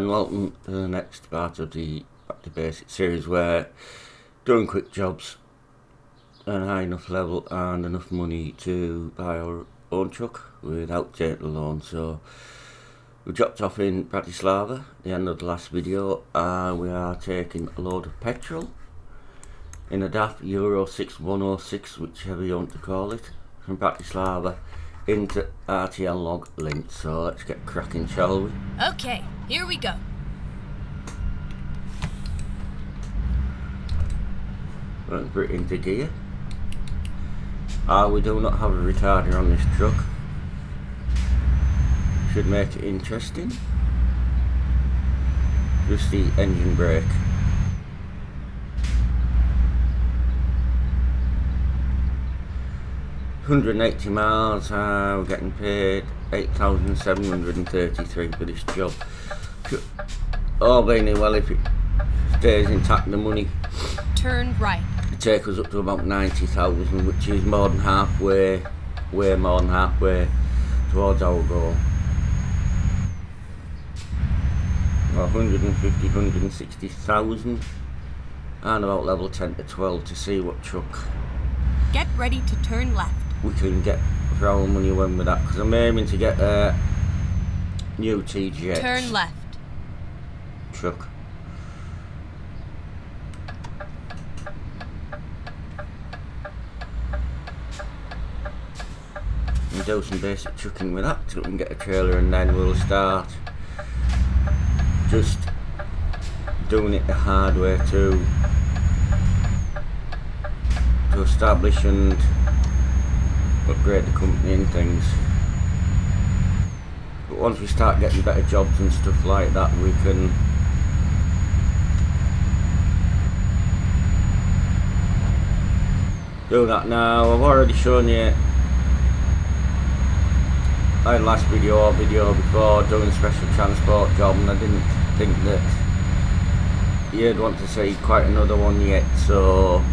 and welcome to the next part of the Back to Basics series, where doing quick jobs at a high enough level and enough money to buy our own truck without taking a loan. So we dropped off in Bratislava at the end of the last video, and we are taking a load of petrol in a DAF Euro 6 106, whichever you want to call it, from Bratislava into RTL log linked. So let's get cracking, shall we? Okay, here we go. Let's put it into gear. We do not have a retarder on this truck. Should make it interesting. Just the engine brake. £180 miles, we're getting paid £8,733 for this job. All being well, if it stays intact, the money Turn right. it take us up to about 90,000, which is more than halfway, way more than halfway towards our goal. 150, 160,000, and about level 10 to 12 to see what truck Get ready to turn left. we can get for our money when with that, because I'm aiming to get a new TGX Turn left. truck. And do some basic trucking with that till we can get a trailer, and then we'll start just doing it the hard way to establish and upgrade the company and things. But once we start getting better jobs and stuff like that, we can do that. Now, I've already shown you, I had last video or video before doing a special transport job, and I didn't think that you'd want to see quite another one yet, so,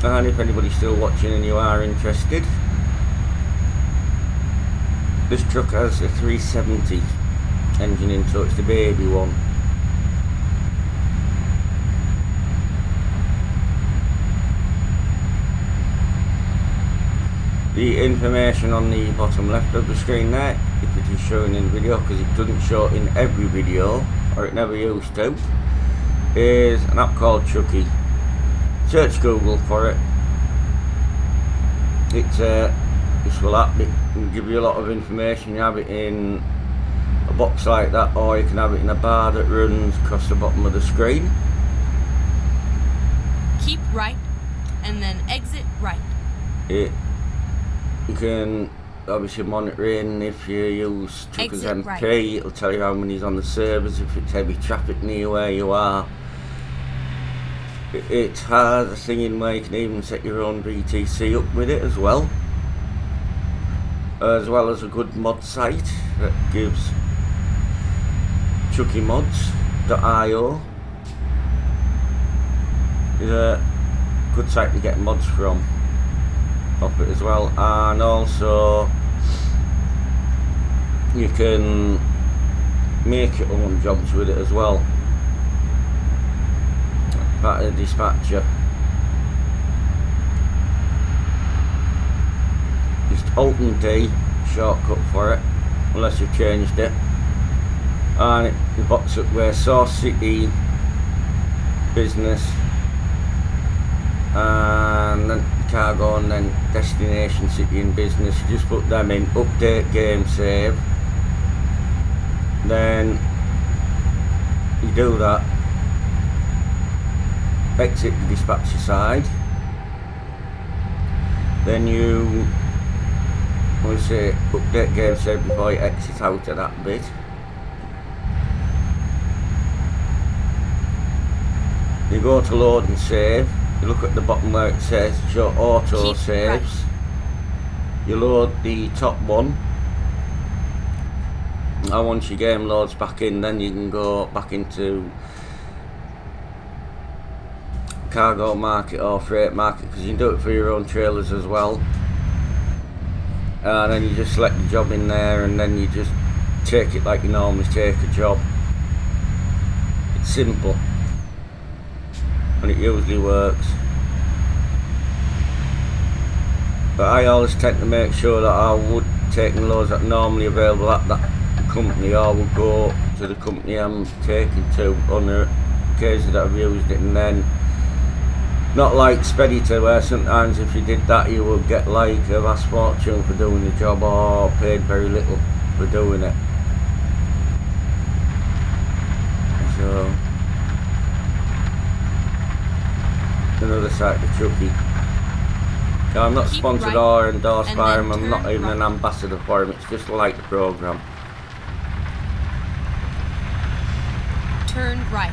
and if anybody's still watching and you are interested, this truck has a 370 engine in, so it's the baby one. The information on the bottom left of the screen there, if it is shown in the video, because it doesn't show in every video, or it never used to, is an app called Chucky. Search Google for it. It's a useful app. It can give you a lot of information. You have it in a box like that, or you can have it in a bar that runs across the bottom of the screen. Keep right, and then exit right. You can obviously monitor in if you use Truckers Exit MP, right. it'll tell you how many's on the servers, if it's heavy traffic near where you are. It has a thing in where you can even set your own BTC up with it as well as a good mod site that gives chuckymods.io is a good site to get mods from off it as well, and also you can make your own jobs with it as well. Part of the dispatcher, just Alt and D shortcut for it, unless you've changed it, and it pops up where Source City, Business, and then Cargo, and then Destination City and Business. You just put them in, update, game, save, then you do that, exit the dispatcher side, then you will say update, game, save before you exit out of that bit. You go to load and save. You look at the bottom where it says show auto saves. Right. You load the top one, and once your game loads back in, then you can go back into cargo market or freight market, because you can do it for your own trailers as well. And then you just select the job in there, and then you just take it like you normally take a job. It's simple and it usually works. But I always tend to make sure that I would take loads that are normally available at that company, or would go to the company I'm taking to on the occasion that I've used it, and then not like Speditor where sometimes if you did that you would get like a vast fortune for doing the job or paid very little for doing it. So another site to Chucky. No, I'm not Keep sponsored right, or endorsed and by then him, I'm not turn even an right. ambassador for him, it's just like the programme. Turn right.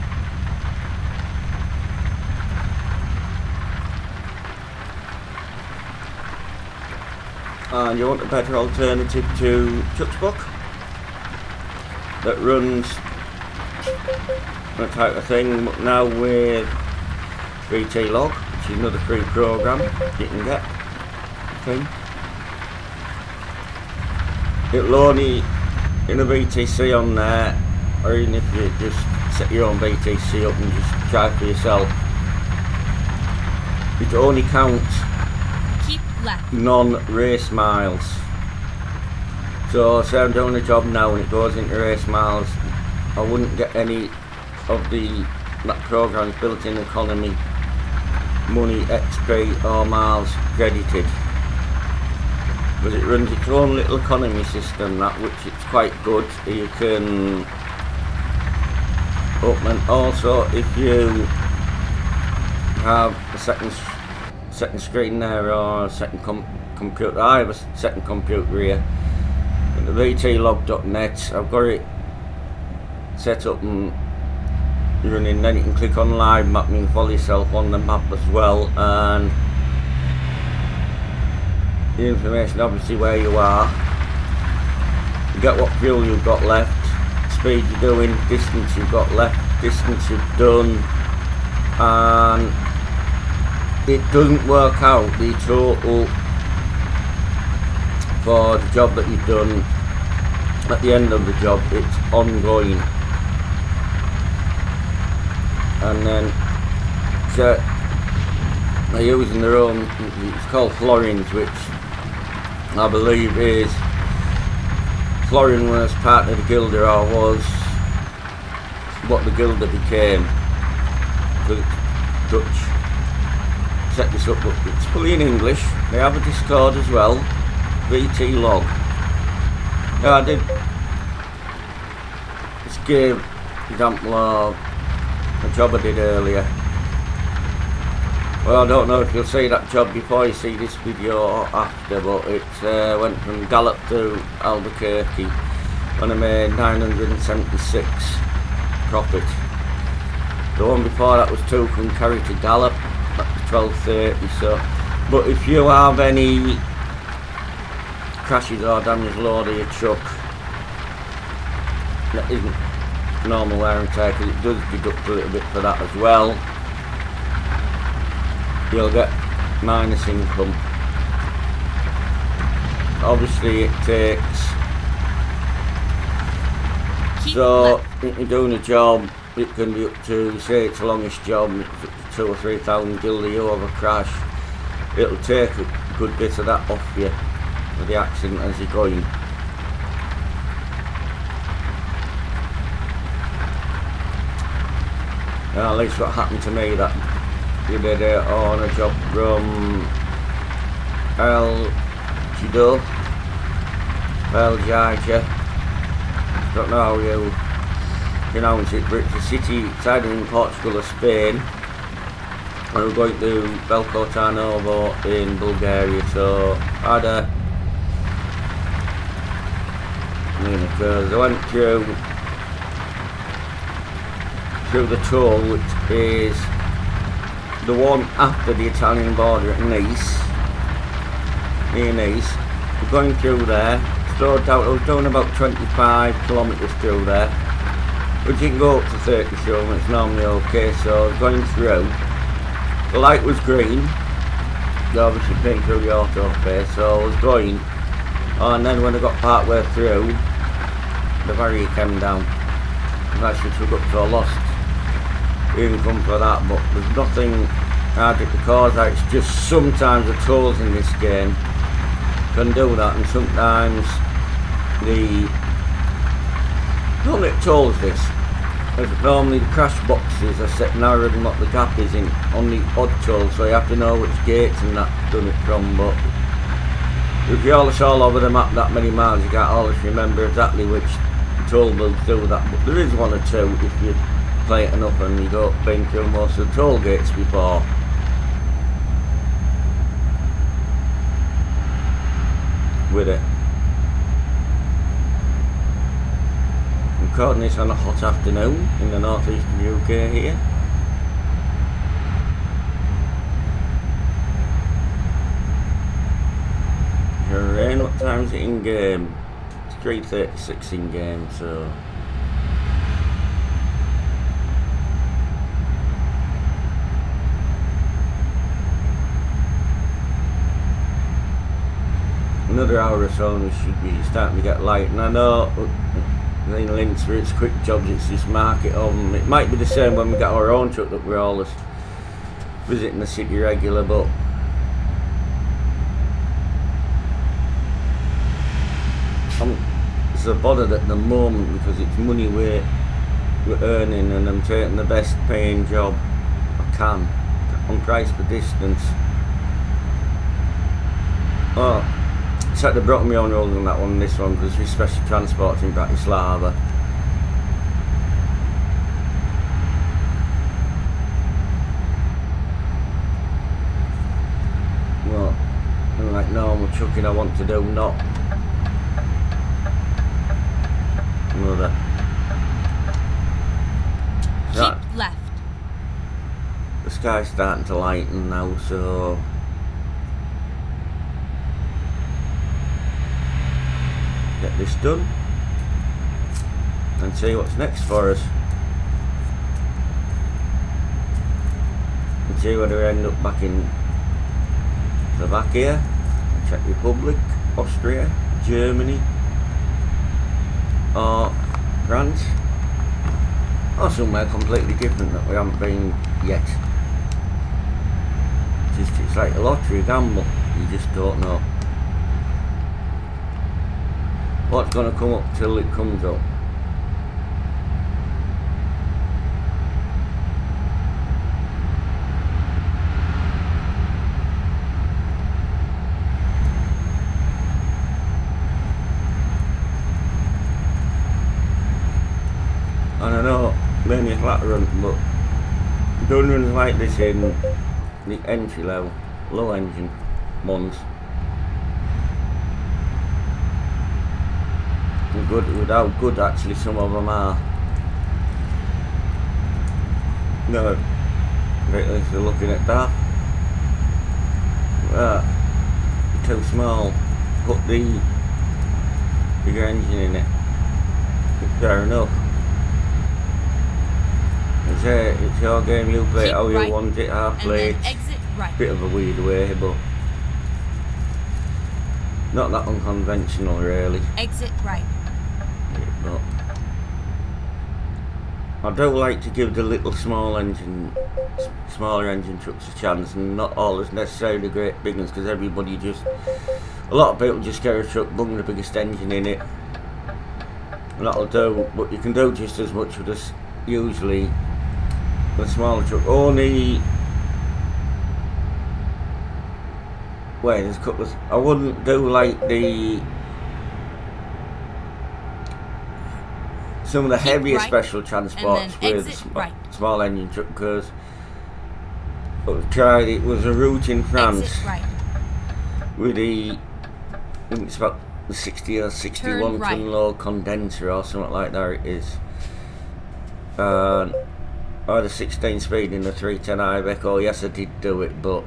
And you want a better alternative to Chuck's book that runs that type of thing, but now with VT Log, which is another free program you can get. It'll only in a VTC on there, or even if you just set your own VTC up and just try for yourself, it only counts Keep left. non-race miles. So say I'm doing a job now and it goes into race miles, I wouldn't get any of that program's built-in economy money, XP or miles credited, but it runs its own little economy system, that which it's quite good. You can open, also if you have a second screen there or a second computer, I have a second computer here at the vtlog.net. I've got it set up and running, then you can click on live map and you can follow yourself on the map as well, and the information obviously where you are, you get what fuel you've got left, speed you're doing, distance you've got left, distance you've done, and it doesn't work out the total for the job that you've done at the end of the job, it's ongoing. And then so they're using their own, it's called florins, which I believe is, florin was part of the Gilder, or was what the Gilder became, because it's Dutch. Set this up, but it's fully in English. They have a Discord as well, VT Log. Now I did this gave example of a job I did earlier. Well, I don't know if you'll see that job before you see this video or after, but it went from Gallop to Albuquerque when I made 976 profit. The one before that was 2 from Kerry to Gallop, that was 1230. So, but if you have any crashes or damage load of your truck that isn't normal wear and tear, because it does deduct a little bit for that as well, you'll get minus income. Obviously it takes, so if you're doing a job, it can be up to, say it's the longest job, it's up to 2,000 or 3,000 gilder, you have a crash, it'll take a good bit of that off you with the accident as you're going. At least what happened to me that you did it on a job from El Chido, El Jaja, don't know how you pronounce it, but it's a city, it's either in Portugal or Spain, and we're going to Belko Tarnovo in Bulgaria, so I had a, because I went through the toll, which is the one after the Italian border at Nice, near Nice. We're going through there, slowed down, I was doing about 25 kilometres through there, which you can go up to 30 through, it's normally okay. So I was going through, the light was green, you obviously paying through the auto pay, so I was going, and then when I got part way through, the barrier came down. And I should have up to a lost income for that, but there's nothing hard at the cause. It's just sometimes the tools in this game can do that, and sometimes the only tools this. Normally the crash boxes are set narrower than what the gap is in on the odd tool, so you have to know which gates and that done it from. But if you always all over the map that many miles, you can't always remember exactly which tool will do that. But there is one or two if you play it enough and you go been through most of the toll gates before. With it. I'm recording this on a hot afternoon in the northeast of the UK here. Rain, what time is it in game? It's 3:36 in game, so another hour or so and we should be starting to get light. And I know in links where it's quick jobs, it's this market of them. It might be the same when we got our own truck that we're always visiting the city regular, but it's a bothered at the moment because it's money we're earning and I'm taking the best paying job I can on price per distance. Oh, it's like they brought me on road on that one, this one, because it's special transport in Bratislava. Well, I'm like normal trucking I want to do, not another. Keep left. The sky's starting to lighten now, so get this done and see what's next for us, and see whether we end up back in Slovakia, Czech Republic, Austria, Germany or France, or somewhere completely different that we haven't been yet. It's like a lottery gamble, you just don't know what's going to come up till it comes up. And I know mainly flat run, but doing runs like this in the entry level, low engine ones, good with how good actually some of them are. No, if you're looking at that, too small. Put the bigger engine in it. Fair enough. It's your game. You play it how you want it. I play it right. Bit of a weird way, but not that unconventional, really. Exit right. But I do like to give the little smaller engine trucks a chance, and not all as necessarily the great big ones, because everybody just, a lot of people just get a truck, bung the biggest engine in it, and that'll do. But you can do just as much with this usually the smaller truck. Only wait, there's a couple of, I wouldn't do like the some of the heavier special transports with small engine truck, because I've tried, it was a route in France with the, I think it's about the 60 or 61 ton low condenser or something like that it is. I had a 16 speed in the 310 Iveco. Yes, I did do it, but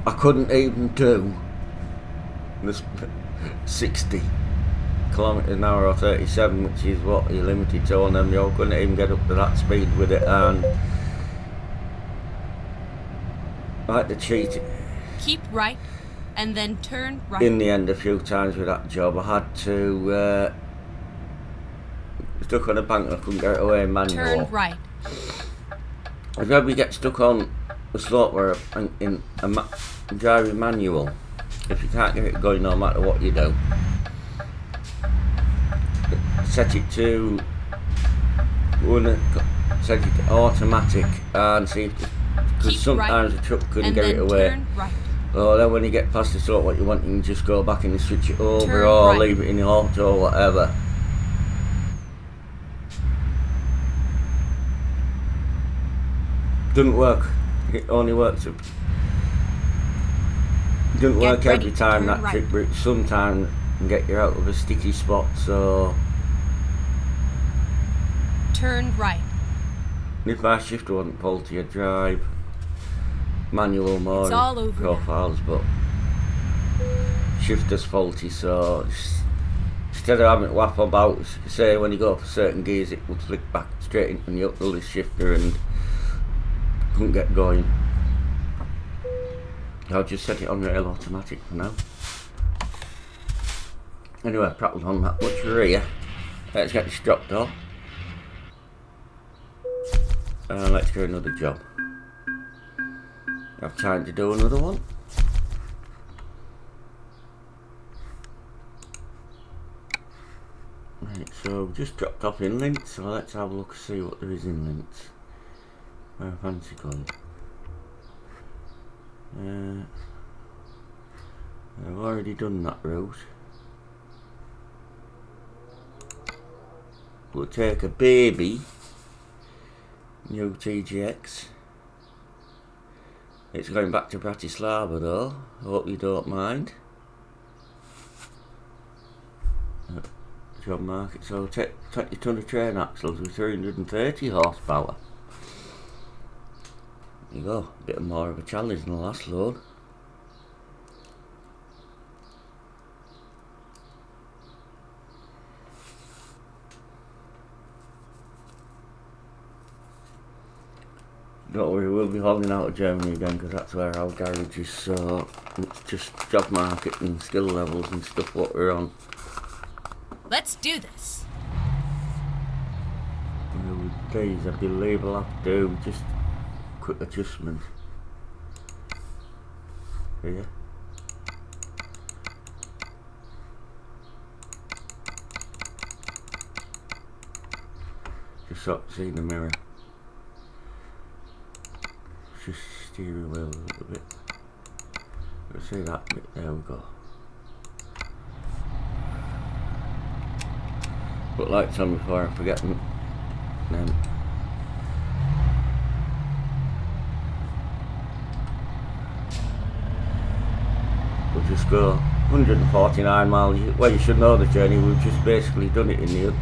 I couldn't even do the 60 kilometers an hour or 37, which is what you're limited to on them. You couldn't even get up to that speed with it, and I had to cheat it. Keep right and then turn right. in the end, a few times with that job, I had to stuck on a bank and I couldn't get it away manual. Turn right. If you ever get stuck on a slope where in driving manual, if you can't get it going no matter what you do, set it to automatic and see if, because sometimes the truck couldn't get it away. Right. Or then when you get past the slope what you want, you can just go back and switch it over or leave it in the auto or whatever. Doesn't work. It only works. Doesn't work every time that trick, but sometimes can get you out of a sticky spot. So turn right. If my shifter wasn't faulty, I'd drive manual more it's all over profiles, but shifter's faulty, so instead of having to whap about, say when you go for certain gears, it would flick back straight into the uphill shifter and couldn't get going. I'll just set it on rail automatic for now. Anyway, I prattled on that much rear. Let's get this dropped off. And let's do another job. Have time to do another one. Right, so we've just dropped off in Linz, so let's have a look and see what there is in Linz. Where I fancy going. I've already done that route. We'll take a baby new TGX. It's going back to Bratislava though, I hope you don't mind. Job market, so take 20 tonne of train axles with 330 horsepower. There you go, a bit more of a challenge than the last load. Don't worry, we'll be holding out of Germany again because that's where our garage is, so it's just job market and skill levels and stuff what we're on. Let's do this. With these, I believe I'll have to do just a quick adjustment. Here. Just so I see the mirror. Just steering wheel a little bit. Let's see that bit, there we go. Put lights on before I forget them. Then we'll just go 149 miles. Well, you should know the journey, we've just basically done it in the other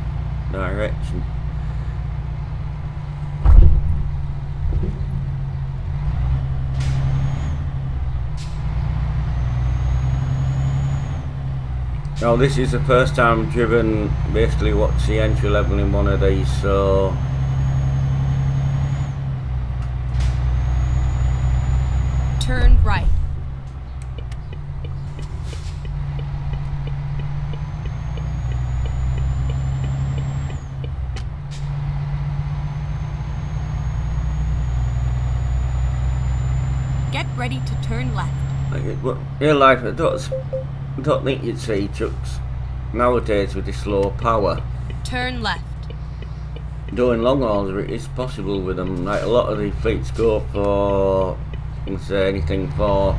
direction. Now this is the first time I've driven basically what's the entry level in one of these, so turn right. Get ready to turn left. Real life, I don't think you'd see trucks nowadays with this low power turn left. Doing long hauls. It is possible with them. Like a lot of the fleets go for, say anything for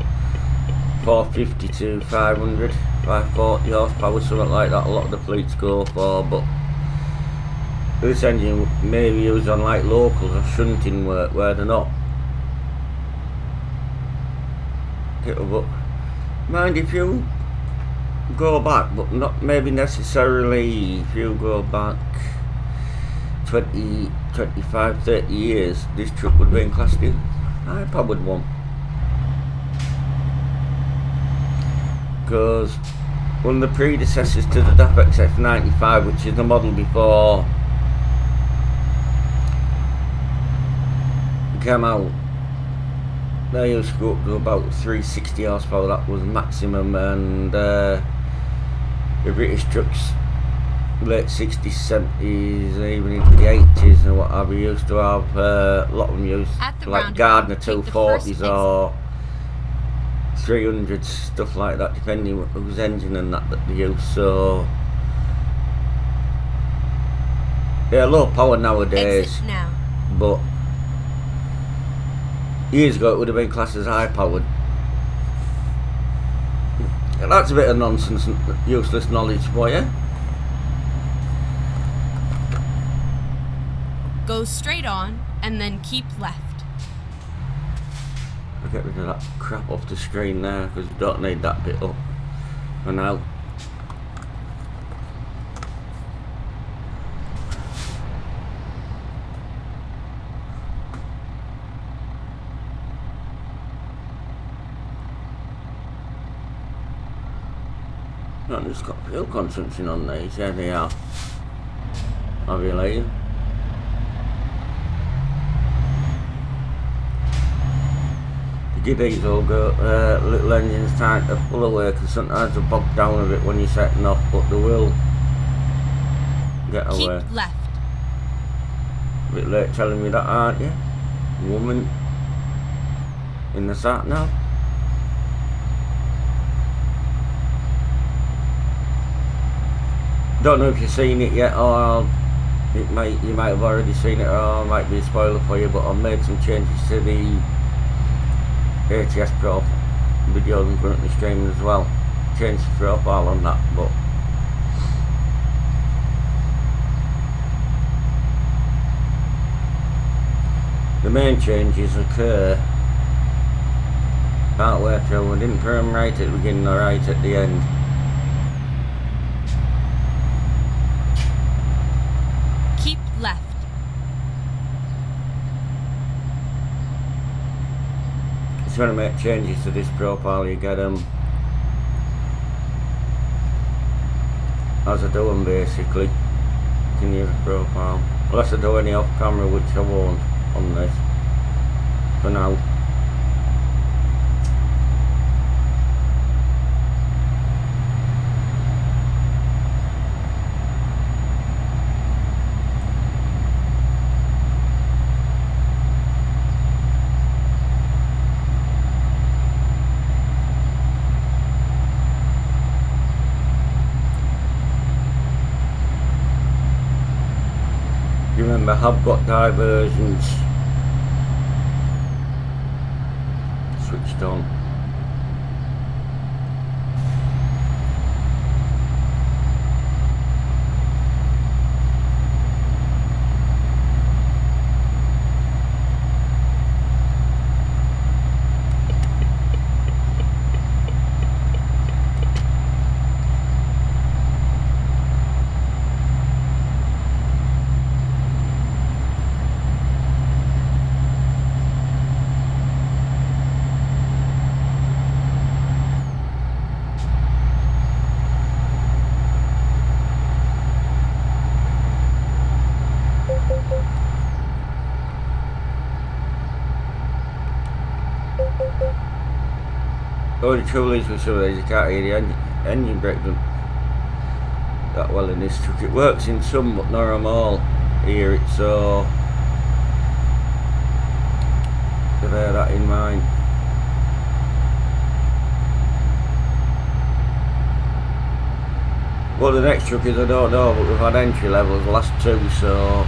450 to 500, 540 horsepower, something like that. A lot of the fleets go for, but this engine may be used on like locals or shunting work where they're not. But mind if you go back, but not maybe necessarily if you go back 20, 25, 30 years, this truck would be in class 2 high-powered one. Because one of the predecessors to the DAF XF95, which is the model before it came out, they used to go up to about 360 horsepower, that was maximum, and the British trucks late 60s, 70s, even into the 80s and what have you, used to have a lot of them used like Gardner 240s or 300s, stuff like that, depending on whose engine and that they use. So they're low power nowadays. Exit now. But years ago it would have been classed as high powered. That's a bit of nonsense and useless knowledge for you. Go straight on and then keep left. I'll get rid of that crap off the screen there because we don't need that bit up for now. I've just got fuel consumption on these, yeah they are. Have you later? The diesel go, little engines trying to pull away because sometimes they bog down a bit when you're setting off, but they will get away. Keep left. A bit late telling me that, aren't you? Woman in the sat nav. Don't know if you've seen it yet, or you might have already seen it, or it might be a spoiler for you, but I've made some changes to the ets Pro videos I'm currently streaming as well. Changed the profile on that, but the main changes occur partway through. I didn't turn right at the beginning or right at the end. Keep left. If you want to make changes to this profile, you get them as I do them basically. You can use a profile. Unless I do any off camera, which I won't on this for now. Remember, I've got diversions switched on. The only trouble is with some of these, you can't hear the engine brake done that well in this truck. It works in some, but not on all. Hear it, so bear that in mind. What the next truck is, I don't know, but we've had entry levels the last two, so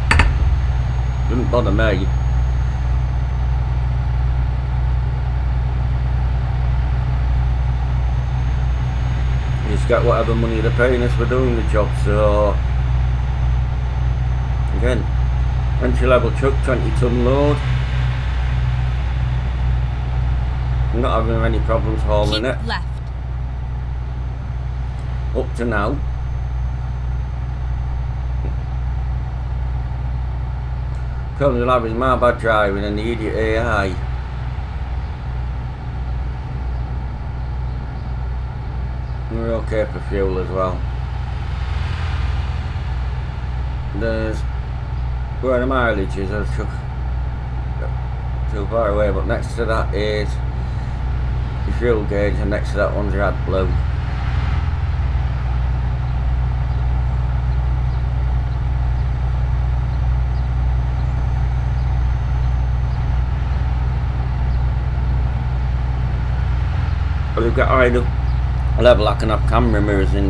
it doesn't bother me. Just get whatever money they're paying us for doing the job. So again, entry level truck, 20-ton load. I'm not having any problems hauling it. Keep left. Up to now. Problem I'll have is my bad driving and the idiot AI. We're okay for fuel as well. There's where the mileage is, I took too far away, but next to that is your fuel gauge, and next to that one's your AdBlue. But we've got either level I can have camera mirrors in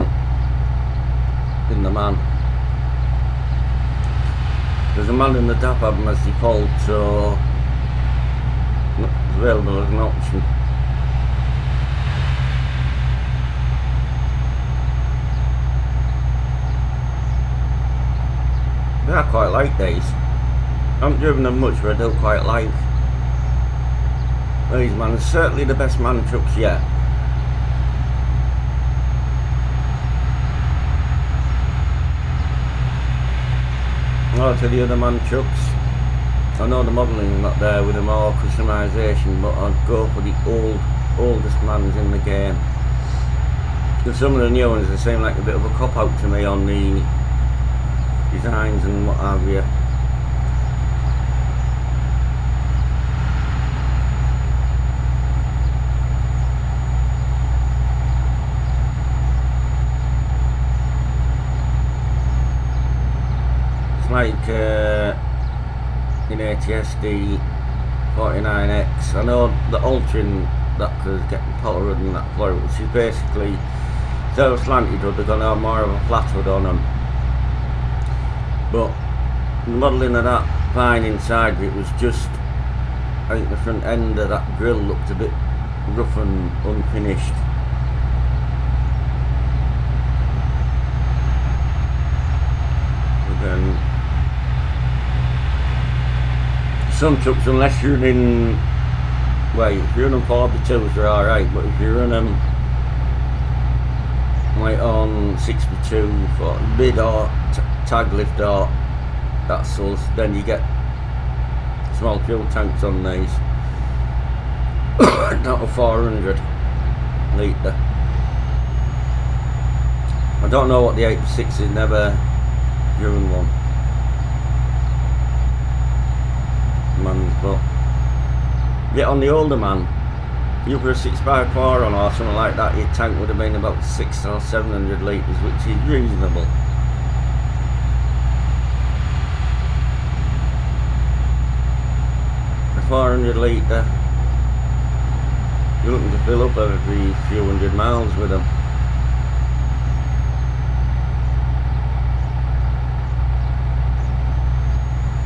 the man. There's a man in the DAP album as default, so it's available as an option. I quite like these. I haven't driven them much, but I do quite like these, man. It's certainly the best man trucks yet. Oh, to the other man trucks, I know the modelling is not there with the more customisation, but I'd go for the oldest mans in the game. Because some of the new ones, they seem like a bit of a cop out to me on the designs and what have you. Like in ets2 49X, I know the altering that was getting power than that floor, which is basically instead of slanted hood, they're going to have more of a flat hood on them. But the modelling of that fine inside of it was just, I think the front end of that grille looked a bit rough and unfinished. But then some trucks, unless you're in, well, if you're running 42s, they're alright, but if you're running like on 62 for mid or tag lift or that sort, then you get small fuel tanks on these. Not a 400 litre. I don't know what the 86 is, never driven one. Mans, but yeah, on the older man, you put a 6x4 on or something like that, your tank would have been about 600 or 700 litres, which is reasonable. A 400 litre, you're looking to fill up every few hundred miles with them.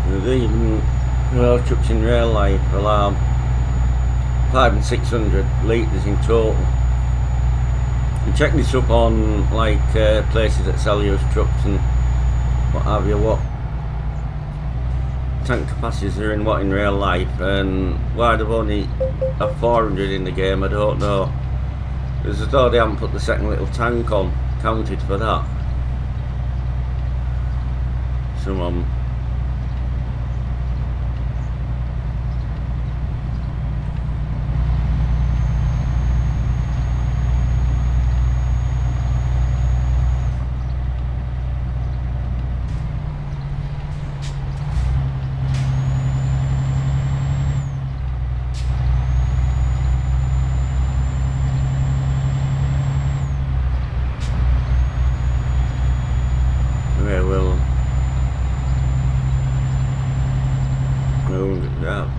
There's even trucks in real life allow 500 and 600 litres in total. And check this up on like places that sell used trucks and what have you, what tank capacities are in what in real life, and why they've only a 400 in the game, I don't know. It's as though they haven't put the second little tank on, counted for that. Some of them. We'll move it out.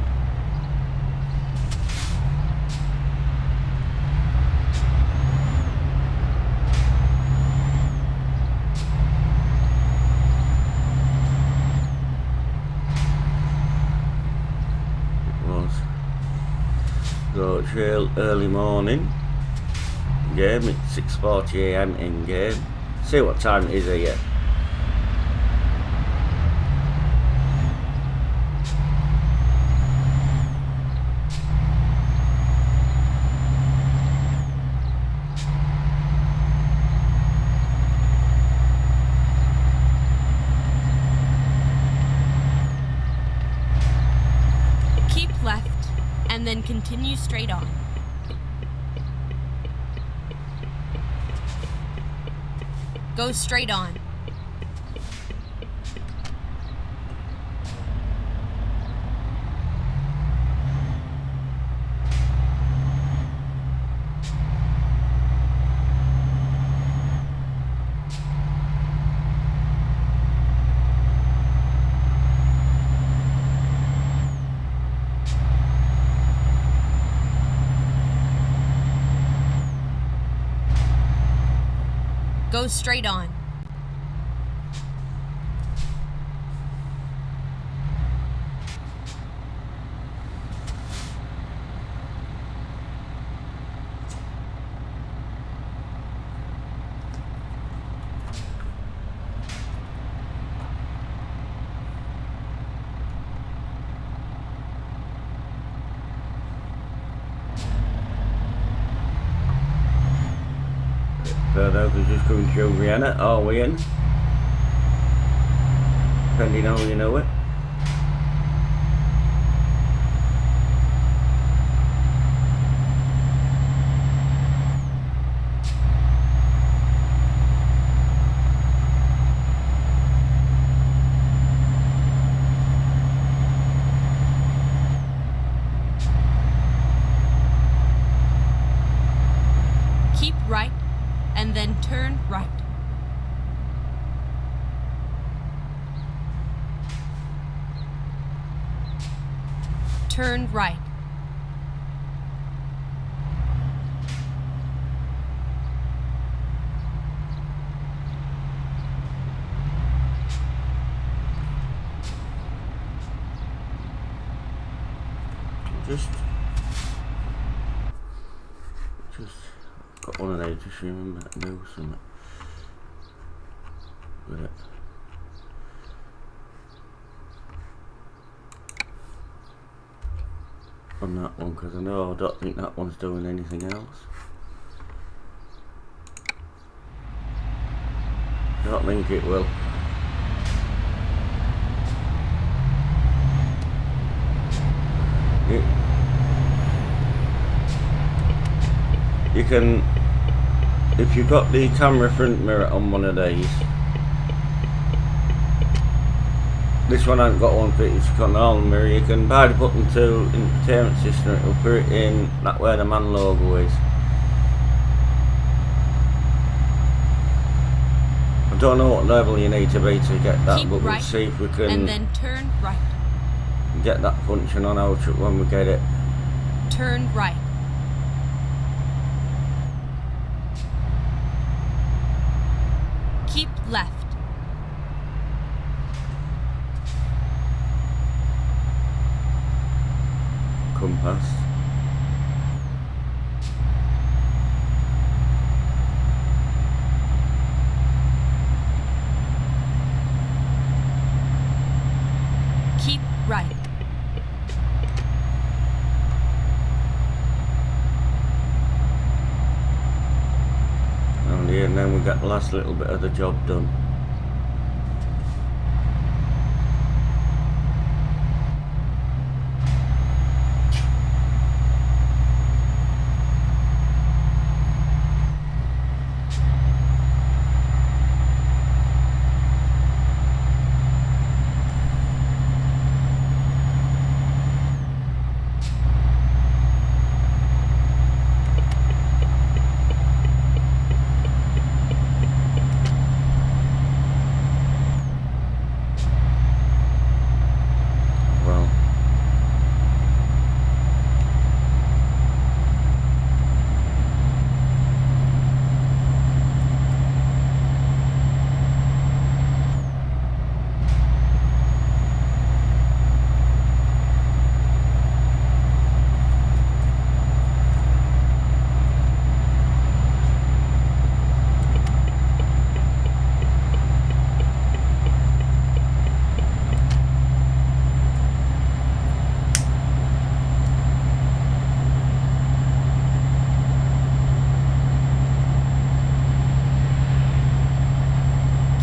So it's real early morning game, it's 6:40 AM in game. See what time it is here. Keep left and then continue straight on. Go straight on. Go straight on. Further, we're just going through Vienna, are we in? Depending how you know it. Keep right, and then turn right. Turn right. Just got one of those, just remember to do something with it. On that one, because I don't think that one's doing anything else. I don't think it will. You can, if you've got the camera front mirror on one of these, this one hasn't got one for it, it's got an all mirror, you can buy the button to entertainment system, it'll put it in that where the man logo is. I don't know what level you need to be to get that, Keep but right, we'll see if we can and then turn right. get that function on our truck when we get it. Turn right. Keep left. Compass. Keep right. And then we got the last little bit of the job done.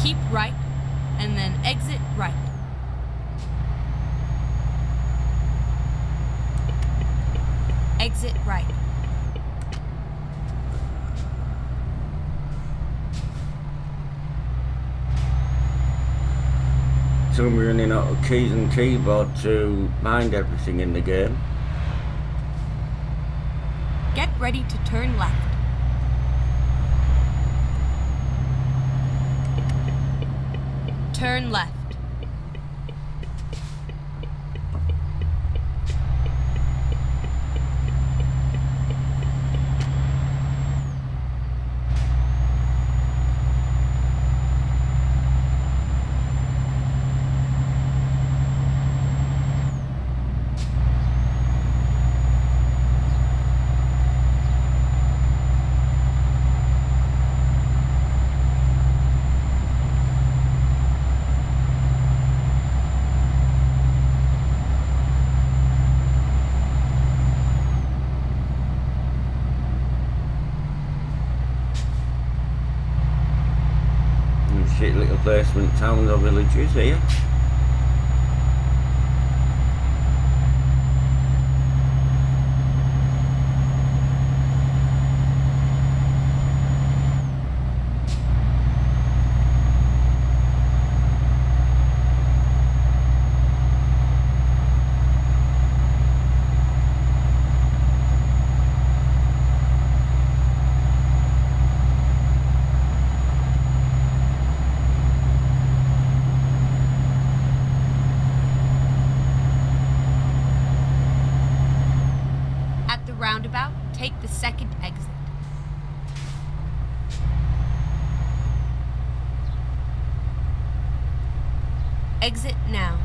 Keep right, and then exit right. Exit right. So we're running out of keys and keyboard to mind everything in the game. Get ready to turn left. Turn left. shit little placement towns or villages here. At the roundabout, take the second exit. Exit now.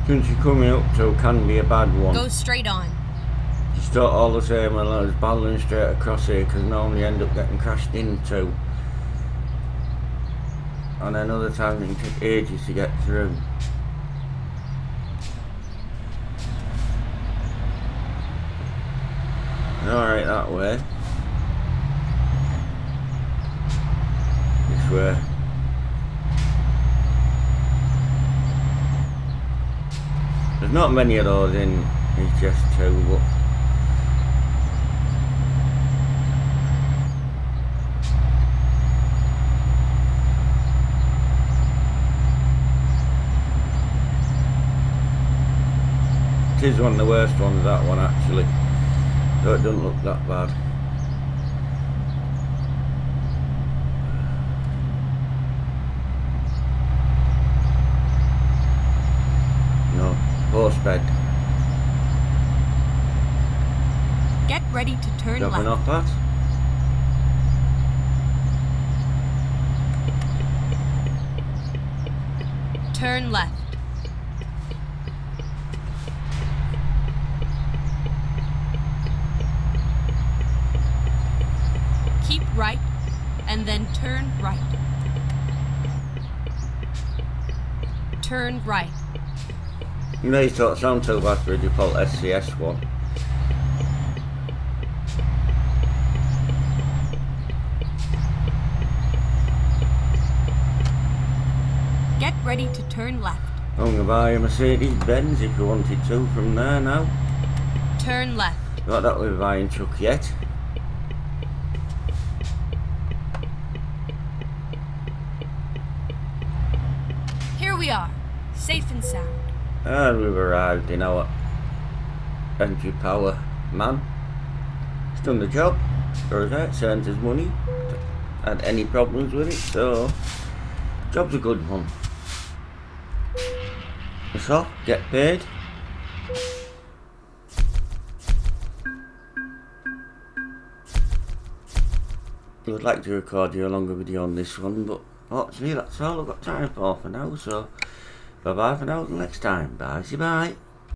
Since you're coming up to can be a bad one. Go straight on. You start all the same and I was battling straight across here because normally end up getting crashed into. And then other times it can take ages to get through. Alright, that way. This way. There's not many of those in ets2, but it is one of the worst ones, that one actually, though it doesn't look that bad. No, horse bed. Get ready to turn Dropping left. off that. Turn left. Keep right, and then turn right. Turn right. You know, you thought sound too bad for a default SCS one. Get ready to turn left. I'm going to buy a Mercedes Benz if you wanted to from there now. Turn left. Not that we're buying truck yet. Here we are, safe and sound. And we've arrived in our entry power man. He's done the job for us out, sent us money. Had any problems with it, so job's a good one. So, get paid. I would like to record you a longer video on this one, but fortunately that's all I've got time for now, so bye bye for now till next time. Bye, bye.